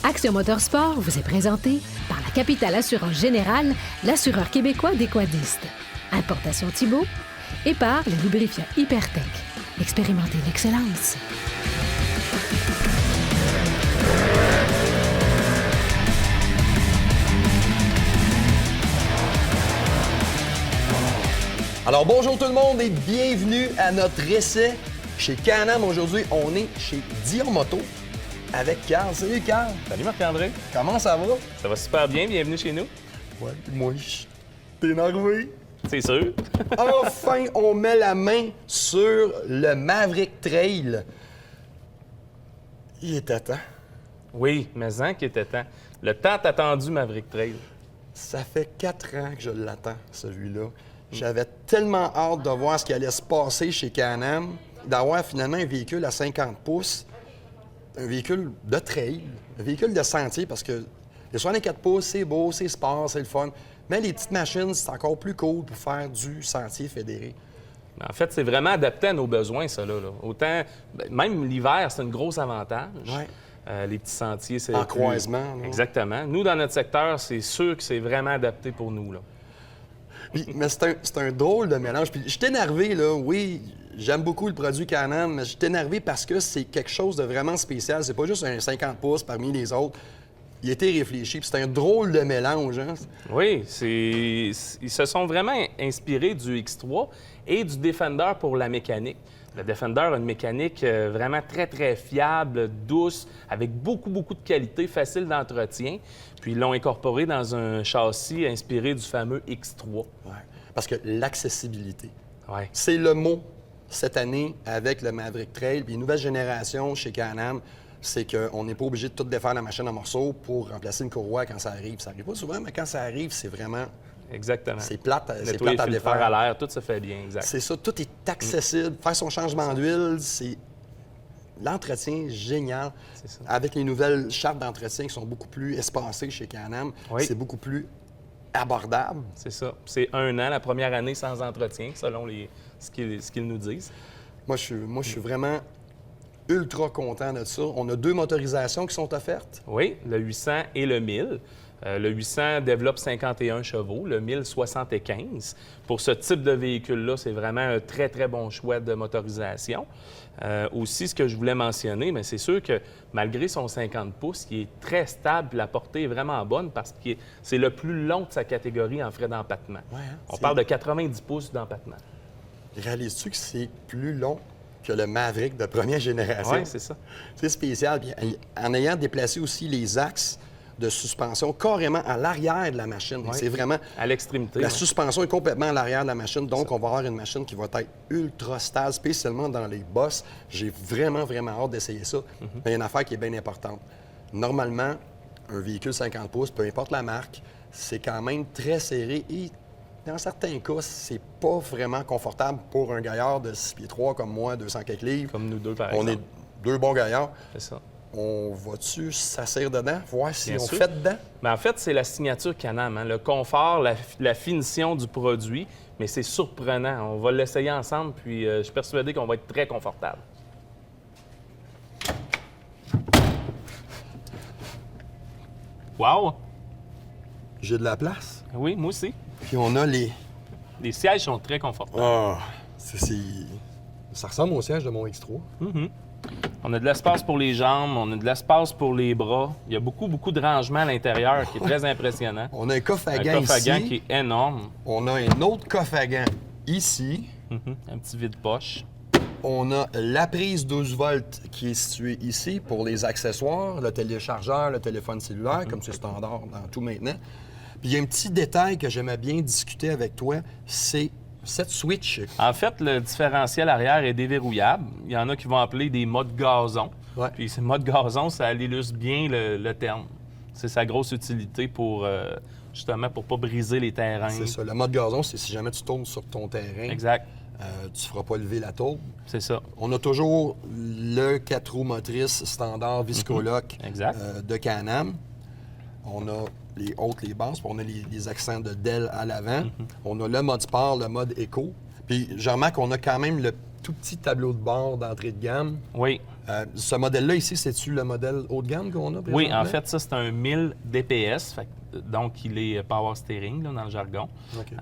Action Motorsport vous est présenté par la Capitale Assurance Générale, l'assureur québécois des quadistes. Importation Thibault et par le lubrifiant Hypertech. Expérimentez l'excellence. Alors bonjour tout le monde et bienvenue à notre essai chez Can-Am. Aujourd'hui, on est chez Dion Moto avec Carl. Salut Carl! Salut Marc-André. Comment ça va? Ça va super bien, bienvenue chez nous. Ouais, moi, t'es énervé? C'est sûr. Enfin, on met la main sur le Maverick Trail. Il était temps. Oui, mais en qui était temps. Le tant attendu Maverick Trail. Ça fait 4 ans que je l'attends, celui-là. J'avais tellement hâte de voir ce qui allait se passer chez Can-Am, d'avoir finalement un véhicule à 50 pouces, un véhicule de trail, un véhicule de sentier, parce que les 64 pouces, c'est beau, c'est sport, c'est le fun. Mais les petites machines, c'est encore plus cool pour faire du sentier fédéré. En fait, c'est vraiment adapté à nos besoins, ça, là. Autant, même l'hiver, c'est un gros avantage. Ouais. Les petits sentiers, c'est... En croisement, là. Exactement. Nous, dans notre secteur, c'est sûr que c'est vraiment adapté pour nous, là. Mais c'est un drôle de mélange. Puis je suis énervé, là. Oui, j'aime beaucoup le produit Can-Am, mais je suis énervé parce que c'est quelque chose de vraiment spécial. C'est pas juste un 50 pouces parmi les autres. Il a été réfléchi, puis c'est un drôle de mélange, hein? Oui, ils se sont vraiment inspirés du X3 et du Defender pour la mécanique. Le Defender a une mécanique vraiment très, très fiable, douce, avec beaucoup, beaucoup de qualité, facile d'entretien. Puis ils l'ont incorporé dans un châssis inspiré du fameux X3. Ouais. Parce que l'accessibilité, Ouais. c'est le mot cette année avec le Maverick Trail. Puis une nouvelle génération chez Can-Am, c'est qu'on n'est pas obligé de tout défaire la machine en morceaux pour remplacer une courroie quand ça arrive. Ça arrive pas souvent, mais quand ça arrive, c'est vraiment... Exactement. C'est plate à Nettoyer le défaire. filtre à l'air, tout se fait bien, exact. C'est ça, tout est accessible. Faire son changement d'huile, c'est... L'entretien, génial. C'est ça. Avec les nouvelles chartes d'entretien qui sont beaucoup plus espacées chez Can-Am, Oui. c'est beaucoup plus abordable. C'est ça. C'est 1 an, la première année sans entretien, selon ce qu'ils nous disent. Moi, je suis vraiment ultra content de ça. On a 2 motorisations qui sont offertes. Oui, le 800 et le 1000. Le 800 développe 51 chevaux, le 1000, 75. Pour ce type de véhicule-là, c'est vraiment un très, très bon choix de motorisation. Aussi, ce que je voulais mentionner, mais c'est sûr que malgré son 50 pouces, il est très stable, puis la portée est vraiment bonne parce que c'est le plus long de sa catégorie en frais d'empattement. Ouais, hein? On parle de 90 pouces d'empattement. Réalises-tu que c'est plus long que le Maverick de première génération? Oui, c'est ça. C'est spécial. Puis, en ayant déplacé aussi les axes de suspension carrément à l'arrière de la machine. Oui. C'est vraiment... À l'extrémité. La ouais. suspension est complètement à l'arrière de la machine, donc on va avoir une machine qui va être ultra stable, spécialement dans les bosses. J'ai vraiment, vraiment hâte d'essayer ça. Mais il y a une affaire qui est bien importante. Normalement, un véhicule 50 pouces, peu importe la marque, c'est quand même très serré et dans certains cas, c'est pas vraiment confortable pour un gaillard de 6 pieds 3 comme moi, 200 quelques livres. Comme nous deux, par On exemple. est 2 bons gaillards. C'est ça. On va-tu s'asseoir dedans, voir si Bien on sûr. fait dedans? Mais en fait, c'est la signature Can-Am, hein? Le confort, la finition du produit, mais c'est surprenant. On va l'essayer ensemble, puis je suis persuadé qu'on va être très confortable. Wow! J'ai de la place. Oui, moi aussi. Puis on a les... Les sièges sont très confortables. Ah, ça ressemble au siège de mon X3. On a de l'espace pour les jambes, on a de l'espace pour les bras. Il y a beaucoup, beaucoup de rangement à l'intérieur qui est très impressionnant. On a un coffre à Un gants coffre à gants ici. qui est énorme. On a un autre coffre à gants ici. Un petit vide-poche. On a la prise 12 volts qui est située ici pour les accessoires, le téléchargeur, le téléphone cellulaire, comme c'est standard dans tout maintenant. Puis il y a un petit détail que j'aimais bien discuter avec toi, c'est cette switch. En fait, le différentiel arrière est déverrouillable. Il y en a qui vont appeler des modes gazon. Ouais. Puis ces modes gazon, ça illustre bien le terme. C'est sa grosse utilité pour, justement, pour pas briser les terrains. C'est ça. Le mode gazon, c'est si jamais tu tournes sur ton terrain, Exact. tu ne feras pas lever la tôle. C'est ça. On a toujours le 4 roues motrices standard Viscoloc Exact. de Can-Am. On a les hautes, les basses, puis on a les accents de Dell à l'avant. On a le mode sport, le mode éco. Puis je remarque qu'on a quand même le tout petit tableau de bord d'entrée de gamme. Oui. Ce modèle-là ici, c'est-tu le modèle haut de gamme qu'on a présentement? Oui, en fait, ça, c'est un 1000 DPS, donc il est power steering là, dans le jargon. OK.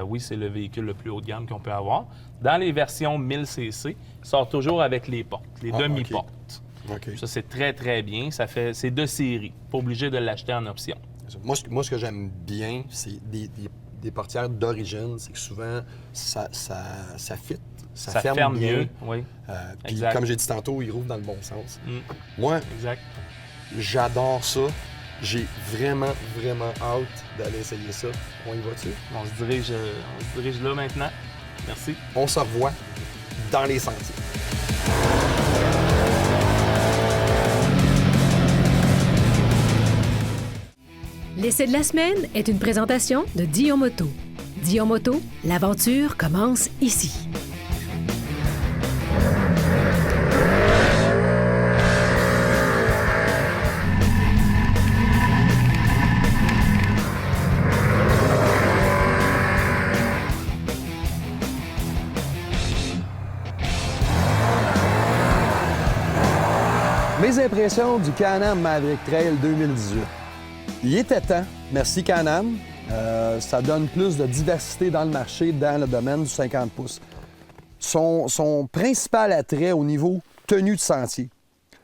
Oui, c'est le véhicule le plus haut de gamme qu'on peut avoir. Dans les versions 1000cc, il sort toujours avec les portes, les demi-portes. OK. Ça, c'est très, très bien. C'est de série. Pas obligé de l'acheter en option. Moi, ce que j'aime bien, c'est des portières d'origine. C'est que souvent, ça fit. Ça ferme bien. mieux, oui. Puis, Exact. comme j'ai dit tantôt, il rouvre dans le bon sens. Mm. Moi, Exact. j'adore ça. J'ai vraiment, vraiment hâte d'aller essayer ça. On y va-tu? On se dirige là maintenant. Merci. On se revoit dans les sentiers. L'essai de la semaine est une présentation de Dion Moto. Dion Moto, l'aventure commence ici. Mes impressions du Can-Am Maverick Trail 2018. Il était temps. Merci Can-Am. Ça donne plus de diversité dans le marché, dans le domaine du 50 pouces. Son principal attrait au niveau tenue de sentier,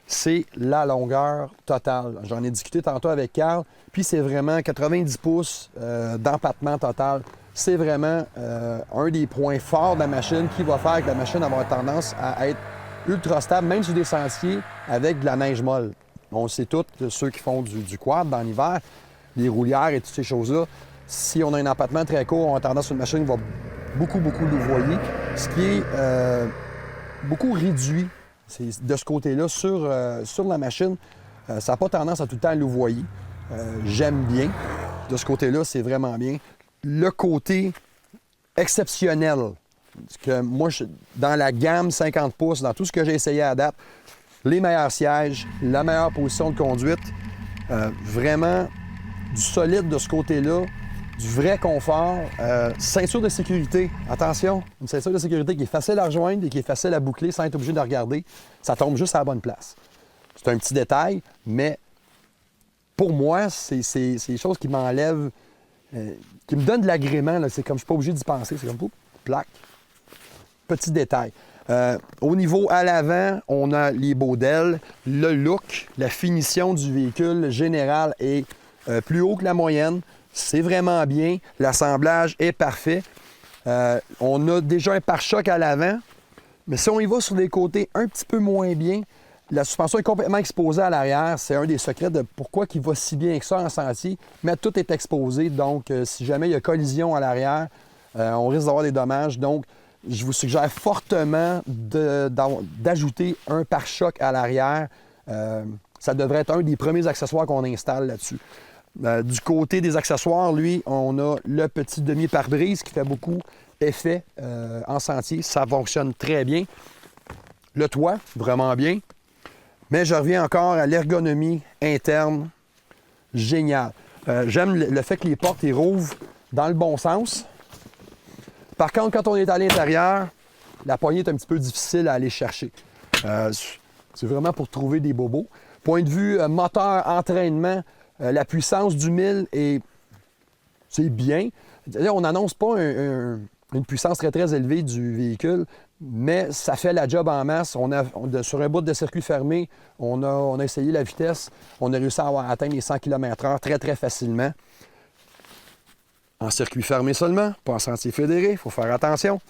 c'est la longueur totale. J'en ai discuté tantôt avec Carl, puis c'est vraiment 90 pouces d'empattement total. C'est vraiment un des points forts de la machine qui va faire que la machine va avoir tendance à être ultra stable, même sur des sentiers avec de la neige molle. On le sait tous, ceux qui font du quad dans l'hiver, les roulières et toutes ces choses-là, si on a un empattement très court, on a tendance sur une machine qui va beaucoup louvoyer, ce qui est beaucoup réduit de ce côté-là sur la machine. Ça n'a pas tendance à tout le temps louvoyer. J'aime bien. De ce côté-là, c'est vraiment bien. Le côté exceptionnel, parce que moi, dans la gamme 50 pouces, dans tout ce que j'ai essayé à date, les meilleurs sièges, la meilleure position de conduite, vraiment du solide de ce côté-là, du vrai confort, ceinture de sécurité. Attention, une ceinture de sécurité qui est facile à rejoindre et qui est facile à boucler sans être obligé de regarder. Ça tombe juste à la bonne place. C'est un petit détail, mais pour moi, c'est des choses qui m'enlèvent, qui me donnent de l'agrément. C'est comme je suis pas obligé d'y penser. C'est comme, plaque. Petit détail. Au niveau à l'avant, on a les beaux d'ailes, le look, la finition du véhicule général est plus haut que la moyenne. C'est vraiment bien. L'assemblage est parfait. On a déjà un pare-choc à l'avant, mais si on y va sur les côtés un petit peu moins bien, la suspension est complètement exposée à l'arrière. C'est un des secrets de pourquoi il va si bien que ça en sentier, mais tout est exposé. Donc, si jamais il y a collision à l'arrière, on risque d'avoir des dommages. Donc, je vous suggère fortement d'ajouter un pare-choc à l'arrière. Ça devrait être un des premiers accessoires qu'on installe là-dessus. Du côté des accessoires, lui, on a le petit demi-pare-brise qui fait beaucoup effet en sentier. Ça fonctionne très bien. Le toit, vraiment bien. Mais je reviens encore à l'ergonomie interne. Génial. J'aime le fait que les portes y rouvrent dans le bon sens. Par contre, quand on est à l'intérieur, la poignée est un petit peu difficile à aller chercher. C'est vraiment pour trouver des bobos. Point de vue moteur, entraînement, la puissance du 1000 c'est bien. On n'annonce pas une puissance très, très élevée du véhicule, mais ça fait la job en masse. Sur un bout de circuit fermé, on a essayé la vitesse. On a réussi à atteindre les 100 km/h très, très facilement. En circuit fermé seulement, pas en sentier fédéré, il faut faire attention.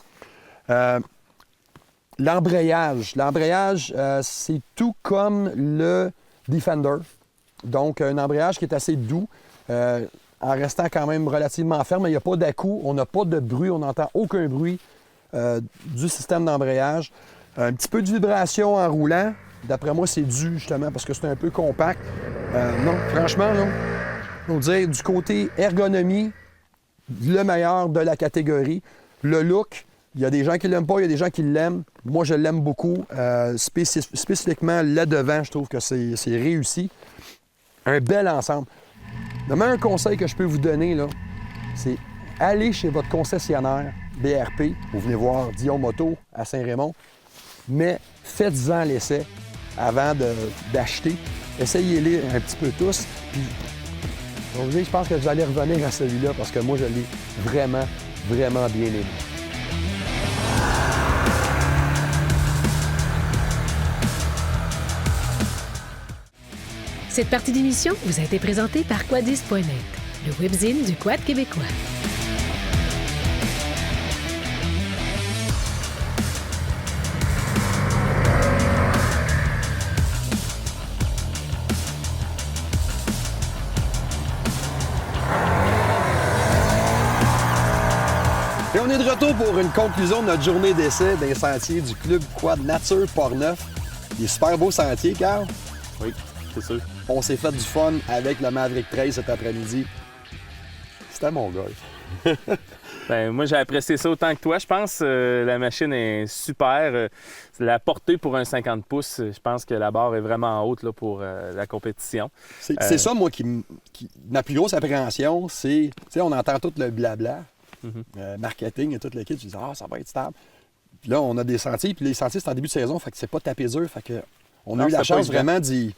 L'embrayage. L'embrayage, c'est tout comme le Defender. Donc, un embrayage qui est assez doux, en restant quand même relativement ferme. Il n'y a pas d'à-coups, on n'a pas de bruit, on n'entend aucun bruit du système d'embrayage. Un petit peu de vibration en roulant. D'après moi, c'est dû justement parce que c'est un peu compact. Non, franchement, non. On va dire du côté ergonomie, le meilleur de la catégorie. Le look, il y a des gens qui ne l'aiment pas, il y a des gens qui l'aiment. Moi, je l'aime beaucoup. Spécifiquement, là devant, je trouve que c'est réussi. Un bel ensemble. Le meilleur conseil que je peux vous donner, là, c'est aller chez votre concessionnaire BRP. Vous venez voir Dion Moto à Saint-Raymond. Mais faites-en l'essai. avant d'acheter. Essayez-les un petit peu tous. Puis, je pense que vous allez revenir à celui-là parce que moi, je l'ai vraiment, vraiment bien aimé. Cette partie d'émission vous a été présentée par Quadiste.net, le webzine du quad québécois. Et on est de retour pour une conclusion de notre journée d'essai d'un sentier du Club Quad Nature Portneuf. Il est super beau sentier, Carl. Oui, c'est sûr. On s'est fait du fun avec le Maverick 13 cet après-midi. C'était mon golf. Ben, moi, j'ai apprécié ça autant que toi. Je pense que la machine est super. La portée pour un 50 pouces, je pense que la barre est vraiment haute là, pour la compétition. C'est ça, moi, ma plus grosse appréhension, c'est... Tu sais, on entend tout le blabla, marketing et toute l'équipe. Tu dis, ça va être stable. Puis là, on a des sentiers, puis les sentiers, c'est en début de saison, fait que c'est pas tapé dur. Fait que on a eu la chance vraiment d'y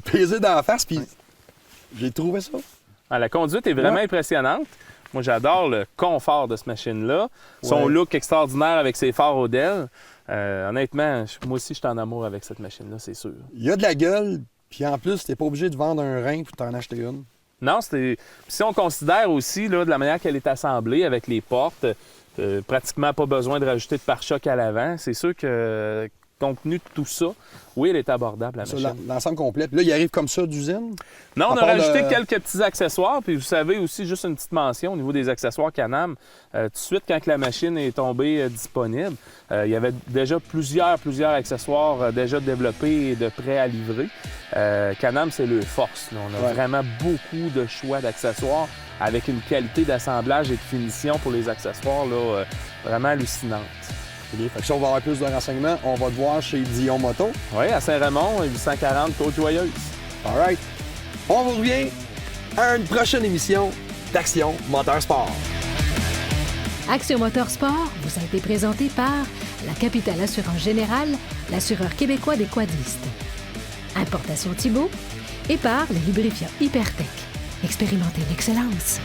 peser dans la face, puis j'ai trouvé ça. Ah, la conduite est vraiment impressionnante. Moi, j'adore le confort de cette machine-là. Son look extraordinaire avec ses phares Odell. Honnêtement, moi aussi, je suis en amour avec cette machine-là, c'est sûr. Il y a de la gueule, puis en plus, t'es pas obligé de vendre un rein pour t'en acheter une. Non, si on considère aussi là, de la manière qu'elle est assemblée avec les portes, pratiquement pas besoin de rajouter de pare-choc à l'avant. C'est sûr que, compte tenu de tout ça, oui, elle est abordable, la machine. L'ensemble complet. Puis là, il arrive comme ça d'usine? Non, on a rajouté quelques petits accessoires. Puis vous savez aussi, juste une petite mention au niveau des accessoires Can-Am. Tout de suite, quand la machine est tombée disponible, il y avait déjà plusieurs accessoires déjà développés et de prêts à livrer. Can-Am, c'est leur force. Là. On a vraiment beaucoup de choix d'accessoires avec une qualité d'assemblage et de finition pour les accessoires là, vraiment hallucinante. Fait que si on va avoir plus de renseignements, on va te voir chez Dion Moto. Oui, à Saint-Raymond, 840 Côte-Joyeuse. All right. On vous revient à une prochaine émission d'Action Motorsport. Action Motorsport vous a été présenté par la Capitale Assurance Générale, l'assureur québécois des quadistes. Importation Thibault et par les lubrifiants Hypertech. Expérimentez l'excellence.